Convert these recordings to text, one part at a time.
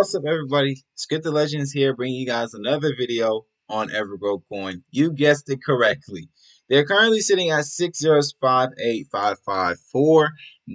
What's up, everybody? Skip the Legends here, bringing you guys another video on EverGrow Coin. You guessed it correctly. They're currently sitting at 6058554.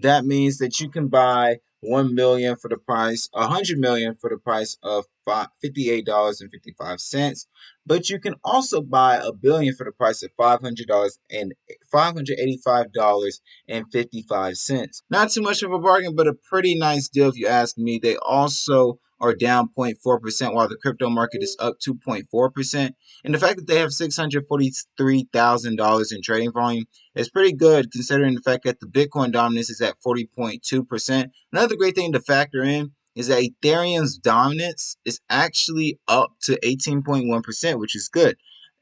That means that you can buy 1 million for the price, 100 million for the price of $58.55. But you can also buy a billion for the price of $500 and $585.55. Not too much of a bargain, but a pretty nice deal if you ask me. They also are down 0.4% while the crypto market is up 2.4%. And the fact that they have $643,000 in trading volume is pretty good considering the fact that the Bitcoin dominance is at 40.2%. Another great thing to factor in is that Ethereum's dominance is actually up to 18.1%, which is good.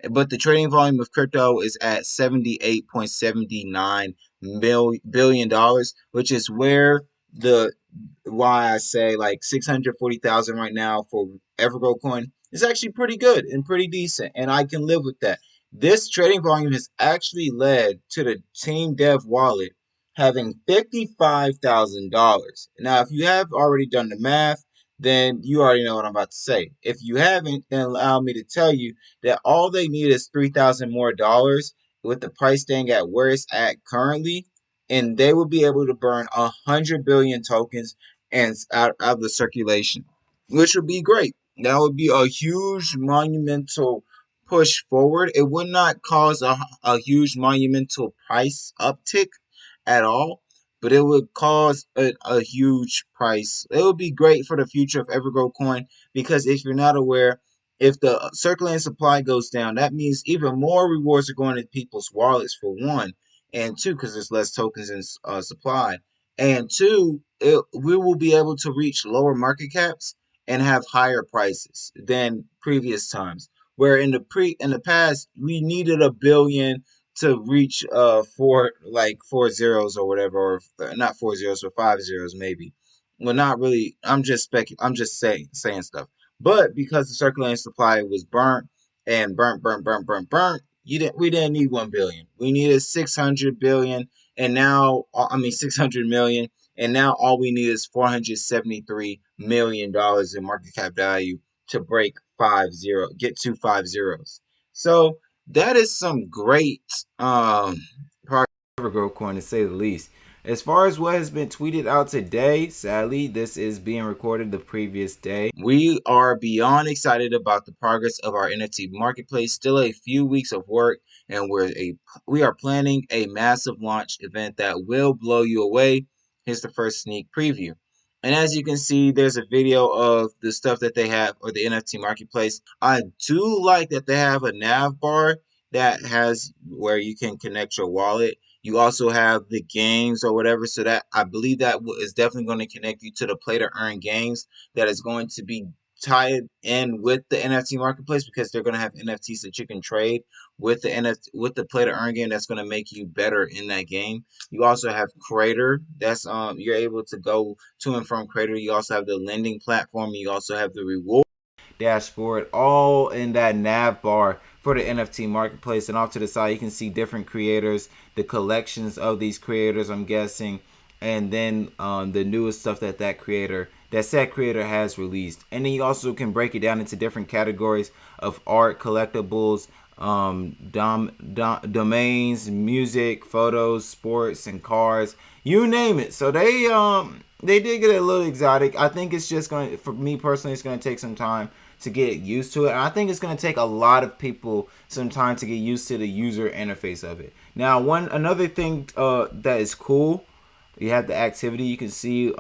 But the trading volume of crypto is at $78.79 billion, which is why I say like 640,000 right now for EverGrow Coin is actually pretty good and pretty decent, and I can live with that. This trading volume has actually led to the Team Dev wallet having $55,000. Now, if you have already done the math, then you already know what I'm about to say. If you haven't, then allow me to tell you that all they need is $3,000 more dollars with the price staying at where it's at currently, and they will be able to burn 100 billion tokens and out of the circulation, which would be great. That would be a huge monumental push forward. It would not cause a huge monumental price uptick at all, but it would cause a huge price. It would be great for the future of EverGrow Coin, because if you're not aware, if the circulating supply goes down, that means even more rewards are going to people's wallets, for one, and two, because there's less tokens in supply, and two, we will be able to reach lower market caps and have higher prices than previous times. Where in the past we needed a billion to reach four zeros or whatever, or not four zeros, but 5 zeros maybe. Well, not really. I'm just saying stuff. But because the circulating supply was burnt and burnt, we didn't need 1 billion. We needed 600 billion, and now 600 million, and now all we need is $473 million in market cap value to get to 5 zeros. So that is some great EverGrow Coin, to say the least. As far as what has been tweeted out today, sadly, this is being recorded the previous day. We are beyond excited about the progress of our NFT marketplace. Still a few weeks of work, and we are planning a massive launch event that will blow you away. Here's the first sneak preview. And as you can see, there's a video of the stuff that they have, or the NFT marketplace. I do like that they have a nav bar that has where you can connect your wallet. You also have the games or whatever, so that I believe that is definitely going to connect you to the play to earn games that is going to be tied in with the NFT marketplace, because they're going to have NFTs that you can trade with the with the play to earn game that's going to make you better in that game. You also have CRATOR, that's you're able to go to and from CRATOR. You also have the lending platform. You also have the reward dashboard, all in that nav bar for the NFT marketplace. And off to the side, you can see different creators, the collections of these creators, I'm guessing, and then the newest stuff that said creator has released. And then you also can break it down into different categories of art, collectibles, domains, music, photos, sports, and cars, you name it. So they did get a little exotic. I think it's just going to, for me personally, it's going to take some time to get used to it. And I think it's going to take a lot of people some time to get used to the user interface of it. Now, another thing that is cool, you have the activity. You can see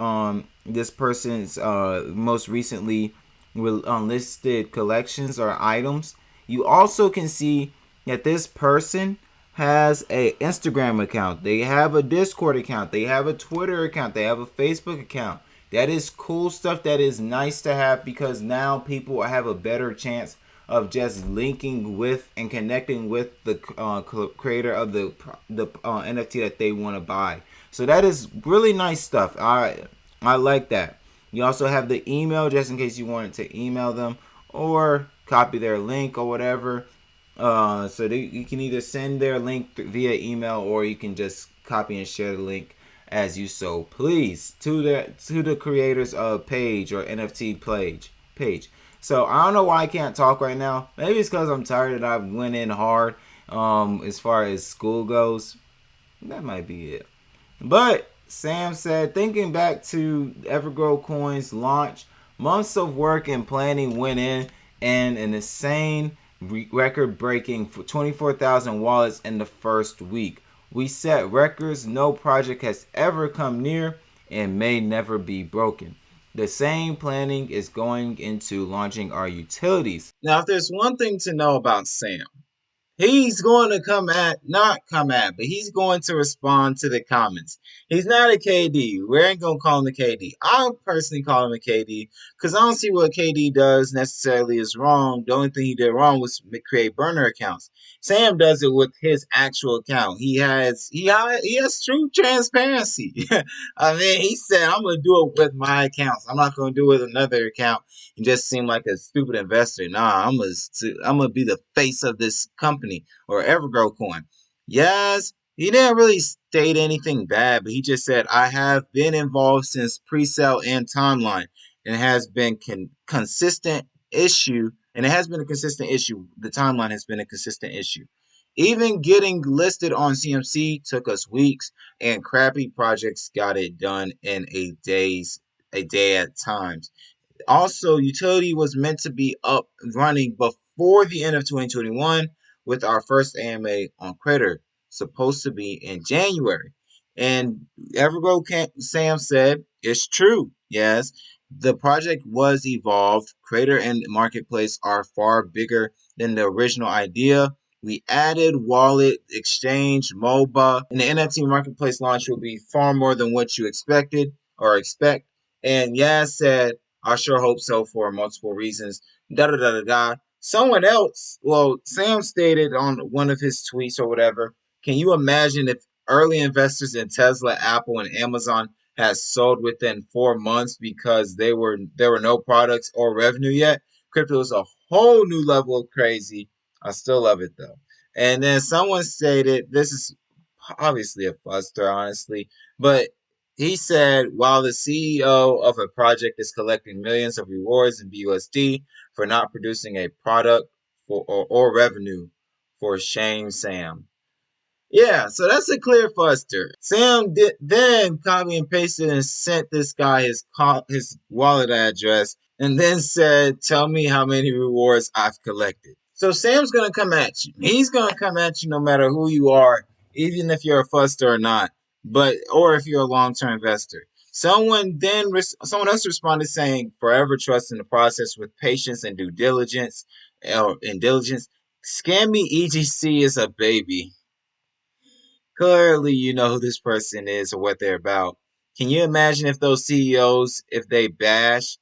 this person's most recently listed collections or items. You also can see that this person has a Instagram account, they have a Discord account, they have a Twitter account, they have a Facebook account. That is cool stuff. That is nice to have, because now people have a better chance of just linking with and connecting with the creator of the NFT that they want to buy. So that is really nice stuff. I like that. You also have the email, just in case you wanted to email them or copy their link or whatever. So you can either send their link via email, or you can just copy and share the link as you so please to the creators of page or NFT page. So I don't know why I can't talk right now. Maybe it's because I'm tired and I went in hard as far as school goes. That might be it. But Sam said, thinking back to EverGrow Coin's launch, months of work and planning went in, and an insane record-breaking for 24,000 wallets in the first week. We set records no project has ever come near and may never be broken. The same planning is going into launching our utilities. Now, if there's one thing to know about Sam, he's going to not come at, but he's going to respond to the comments. He's not a KD. We ain't going to call him a KD. I personally call him a KD because I don't see what KD does necessarily is wrong. The only thing he did wrong was create burner accounts. Sam does it with his actual account. He has true transparency. I mean, he said, I'm going to do it with my accounts. I'm not going to do it with another account and just seem like a stupid investor. Nah, I'm gonna be the face of this company or EverGrow Coin. Yes, he didn't really state anything bad, but he just said I have been involved since pre-sale and timeline, and it has been consistent issue. And it has been a consistent issue. The timeline has been a consistent issue. Even getting listed on CMC took us weeks, and crappy projects got it done in a day at times. Also, utility was meant to be up and running before the end of 2021 with our first AMA on CRATOR, supposed to be in January. And EverGrow Sam said, it's true. Yes, the project was evolved. CRATOR and Marketplace are far bigger than the original idea. We added wallet, exchange, MOBA, and the NFT Marketplace launch will be far more than what you expected or expect. And Yaz said, I sure hope so for multiple reasons. Da da da da da. Someone else, well, Sam stated on one of his tweets or whatever, can you imagine if early investors in Tesla, Apple, and Amazon had sold within 4 months because there were no products or revenue yet? Crypto is a whole new level of crazy. I still love it though. And then someone stated, this is obviously a fuster, honestly, but he said, while the CEO of a project is collecting millions of rewards in BUSD for not producing a product or revenue, for shame, Sam. Yeah, so that's a clear fuster. Sam did then copy and pasted and sent this guy his wallet address and then said, "Tell me how many rewards I've collected." So Sam's gonna come at you. He's gonna come at you no matter who you are, even if you're a fuster or not, or if you're a long-term investor. Someone else responded saying, "Forever trust in the process with patience and due diligence, Scammy EGC is a baby." Clearly, you know who this person is or what they're about. Can you imagine if those CEOs, if they bash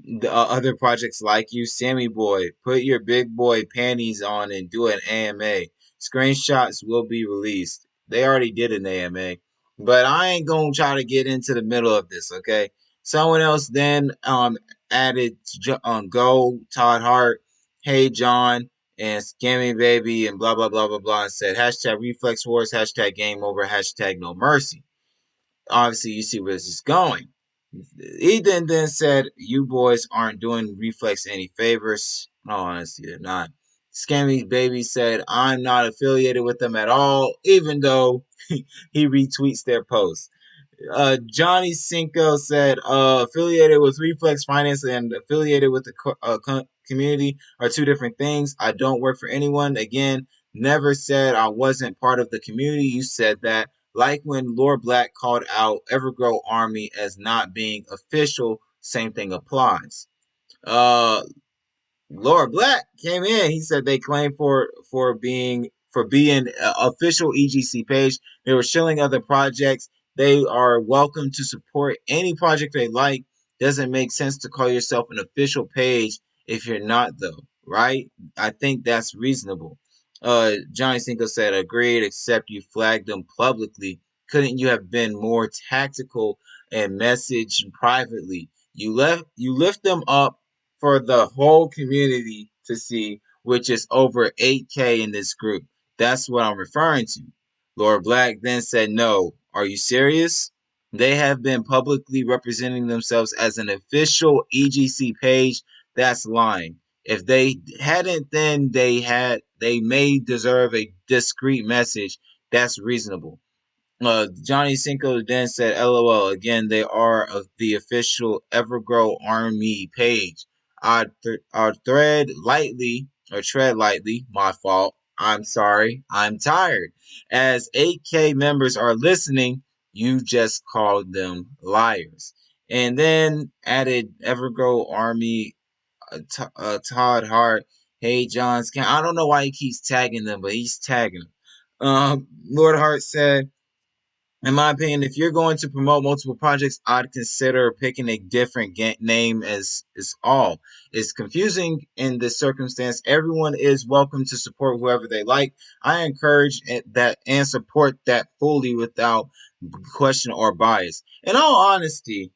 the other projects like you? Sammy boy, put your big boy panties on and do an AMA. Screenshots will be released. They already did an AMA, but I ain't gonna try to get into the middle of this. Okay. Someone else then added Go Todd Hart, HeyJon, and Scammy Baby and blah blah blah blah blah and said hashtag Reflex Wars, hashtag Game Over, hashtag No Mercy. Obviously, you see where this is going. Ethan then said, "You boys aren't doing Reflex any favors." No, honestly, they're not. Scammy Baby said, "I'm not affiliated with them at all," even though he retweets their posts. Johnny Cinco said, affiliated with Reflex Finance and affiliated with the community are two different things. I don't work for anyone. Again, never said I wasn't part of the community. You said that. Like when Lord Black called out Evergrow Army as not being official, same thing applies. Uh, Laura Black came in. He said they claimed for being official EGC page. They were shilling other projects. They are welcome to support any project they like. Doesn't make sense to call yourself an official page if you're not though, right? I think that's reasonable. Johnny Cinco said, agreed, except you flagged them publicly. Couldn't you have been more tactical and message privately? You lift them up for the whole community to see, which is over 8K in this group. That's what I'm referring to. Laura Black then said, no, are you serious? They have been publicly representing themselves as an official EGC page. That's lying. If they hadn't, then they may deserve a discreet message. That's reasonable. Johnny Cinco then said, "LOL." Again, they are the official EverGrow Army page. I tread lightly. My fault. I'm sorry. I'm tired. As 8K members are listening, you just called them liars. And then added EverGrow Army, Todd Hart, HeyJon. I don't know why he keeps tagging them, but he's tagging them. Lord Hart said, in my opinion, if you're going to promote multiple projects, I'd consider picking a different name as all. It's confusing in this circumstance. Everyone is welcome to support whoever they like. I encourage that and support that fully without question or bias. In all honesty,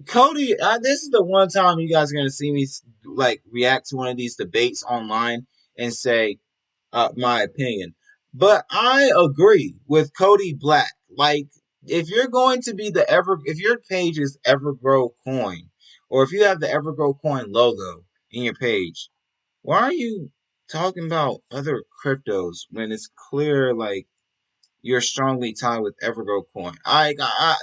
Cody, this is the one time you guys are going to see me like react to one of these debates online and say, my opinion. But I agree with Cody Black. Like, if you're going to be if your page is EverGrow Coin, or if you have the EverGrow Coin logo in your page, why are you talking about other cryptos when it's clear, like, you're strongly tied with EverGrow Coin?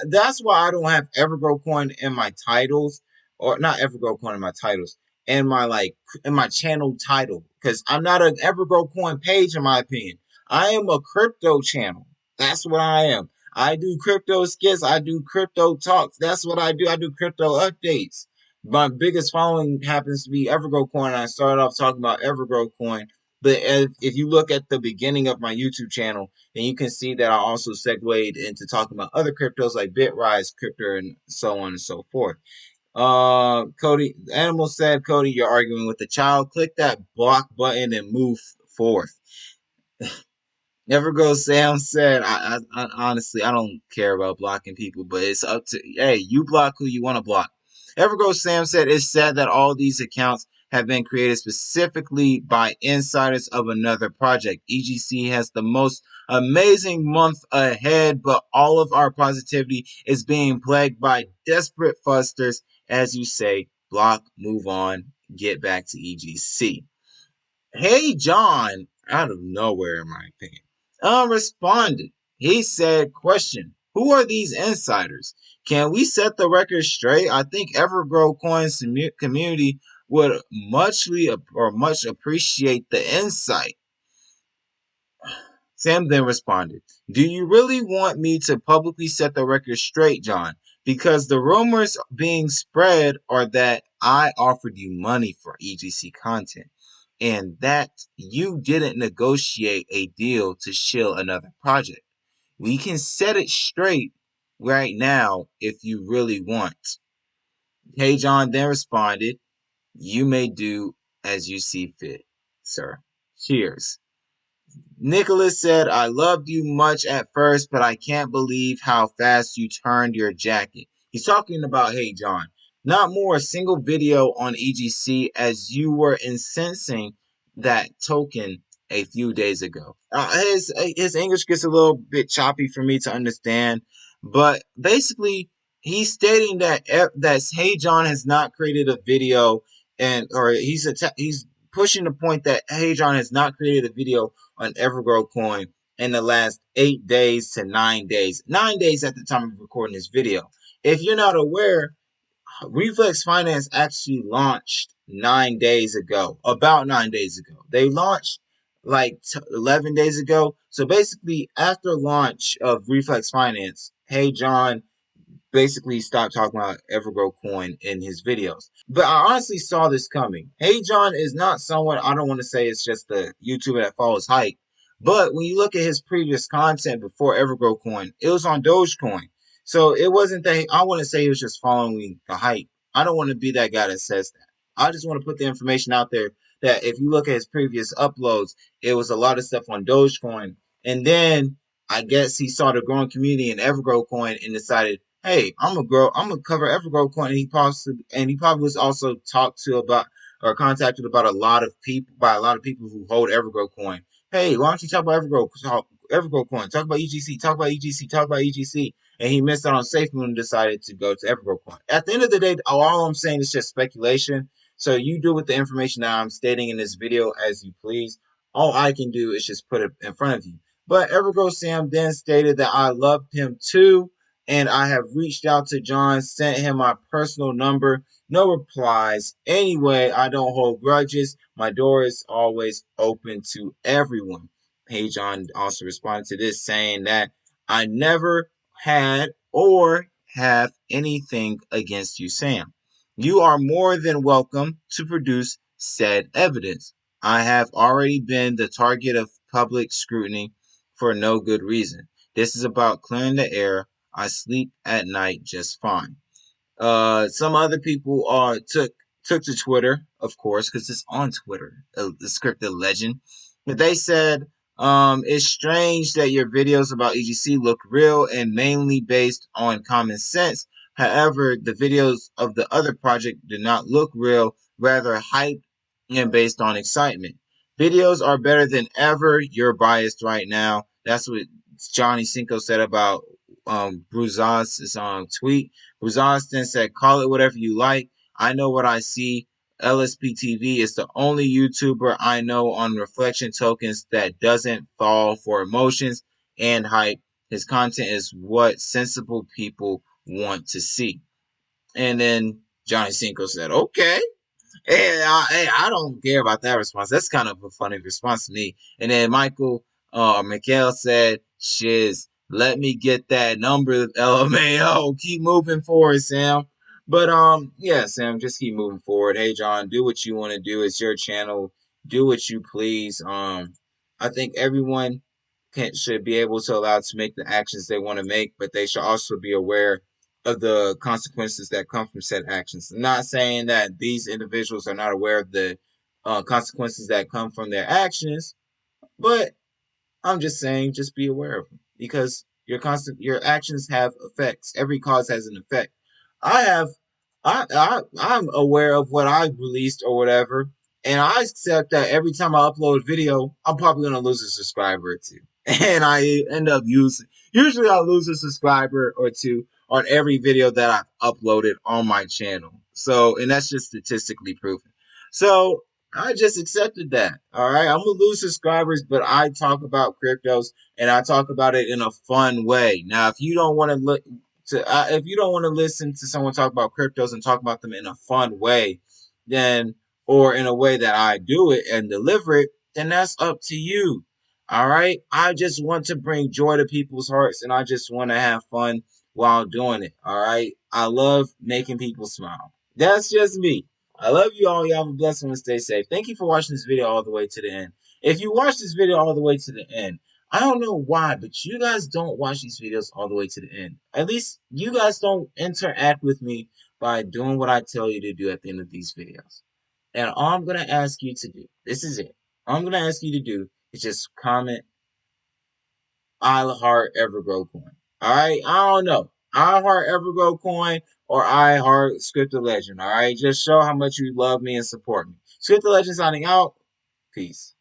That's why I don't have EverGrow Coin in my titles, or not EverGrow Coin in my titles, in my in my channel title, because I'm not an EverGrow Coin page in my opinion. I am a crypto channel. That's what I am. I do crypto skits. I do crypto talks. That's what I do. I do crypto updates. My biggest following happens to be EverGrow Coin. I started off talking about EverGrow Coin, but if you look at the beginning of my YouTube channel, then you can see that I also segued into talking about other cryptos like Bitrise, Crypto, and so on and so forth. Cody, Animal said, Cody, you're arguing with the child. Click that block button and move forth. EverGrow Sam said, I honestly, I don't care about blocking people, but it's up to, hey, you block who you want to block. EverGrow Sam said, it's sad that all these accounts have been created specifically by insiders of another project. EGC has the most amazing month ahead, but all of our positivity is being plagued by desperate fusters. As you say, block, move on, get back to EGC. HeyJon, out of nowhere, in my opinion, responded. He said, question, who are these insiders? Can we set the record straight? I think EverGrow Coin's community would much appreciate the insight. Sam then responded, do you really want me to publicly set the record straight, John? Because the rumors being spread are that I offered you money for EGC content and that you didn't negotiate a deal to shill another project. We can set it straight right now if you really want. HeyJon then responded, you may do as you see fit, sir. Cheers. Nicholas said, I loved you much at first, but I can't believe how fast you turned your jacket. He's talking about HeyJon. Not more a single video on EGC as you were incensing that token a few days ago. His English gets a little bit choppy for me to understand, but basically he's stating that HeyJon has not created a video, or he's pushing the point that HeyJon has not created a video on EverGrow Coin in the last 8 days to 9 days. 9 days at the time of recording this video. If you're not aware, Reflex Finance actually launched 9 days ago. About 9 days ago. They launched like 11 days ago. So basically, after launch of Reflex Finance, HeyJon basically stopped talking about EverGrow Coin in his videos. But I honestly saw this coming. HeyJon is not someone, I don't want to say it's just the YouTuber that follows hype, but when you look at his previous content before EverGrow Coin, it was on Dogecoin. So it wasn't that, I wouldn't say he was just following the hype. I don't want to be that guy that says that. I just want to put the information out there that if you look at his previous uploads, it was a lot of stuff on Dogecoin. And then I guess he saw the growing community in EverGrow Coin and decided, hey, I'm gonna cover EverGrow Coin. And he probably was also talked to about or contacted about a lot of people who hold EverGrow Coin. Hey, why don't you talk about EverGrow Coin? Talk about EGC. Talk about EGC. Talk about EGC. and he missed out on SafeMoon and decided to go to EverGrowCoin. At the end of the day, all I'm saying is just speculation. So you do with the information that I'm stating in this video as you please. All I can do is just put it in front of you. But EverGrow Sam then stated that I loved him too, and I have reached out to John, sent him my personal number. No replies. Anyway, I don't hold grudges. My door is always open to everyone. HeyJon also responded to this saying that I never had or have anything against you, Sam. You are more than welcome to produce said evidence. I have already been the target of public scrutiny for no good reason. This is about clearing the air. I sleep at night just fine. Some other people took to Twitter, of course, because it's on Twitter, the scripted legend. But they said, it's strange that your videos about EGC look real and mainly based on common sense. However, the videos of the other project do not look real, rather hype and based on excitement. Videos are better than ever. You're biased right now. That's what Johnny Cinco said about Bruzaz's tweet. Buzaston said, call it whatever you like. I know what I see. LSPTV is the only YouTuber I know on reflection tokens that doesn't fall for emotions and hype. His content is what sensible people want to see. And then Johnny Cinco said, okay. I don't care about that response. That's kind of a funny response to me. And then Mikael said, shiz, let me get that number, LMAO. Keep moving forward, Sam. But yeah, Sam, just keep moving forward. Hey John, do what you want to do. It's your channel. Do what you please. I think everyone should be able to allow to make the actions they want to make, but they should also be aware of the consequences that come from said actions. I'm not saying that these individuals are not aware of the consequences that come from their actions, but I'm just saying, just be aware of them because your actions have effects. Every cause has an effect. I have, I'm aware of what I released or whatever, and I accept that every time I upload a video, I'm probably gonna lose a subscriber or two, and I end up using. Usually, I'll lose a subscriber or two on every video that I've uploaded on my channel. So, and that's just statistically proven. So I just accepted that. All right, I'm gonna lose subscribers, but I talk about cryptos and I talk about it in a fun way. Now, if you don't want to look if you don't want to listen to someone talk about cryptos and talk about them in a fun way, then or in a way that I do it and deliver it, then that's up to you. All right, I just want to bring joy to people's hearts and I just want to have fun while doing it. All right, I love making people smile. That's just me. I love you all. Y'all have a blessed one and stay safe. Thank you for watching this video all the way to the end. If you watch this video all the way to the end, I don't know why, but you guys don't watch these videos all the way to the end. At least you guys don't interact with me by doing what I tell you to do at the end of these videos. And all I'm going to ask you to do, this is it. All I'm going to ask you to do is just comment, I heart EverGrow Coin. Alright? I don't know. I heart EverGrow Coin or I heart Scripted Legend. Alright? Just show how much you love me and support me. Scripted Legend signing out. Peace.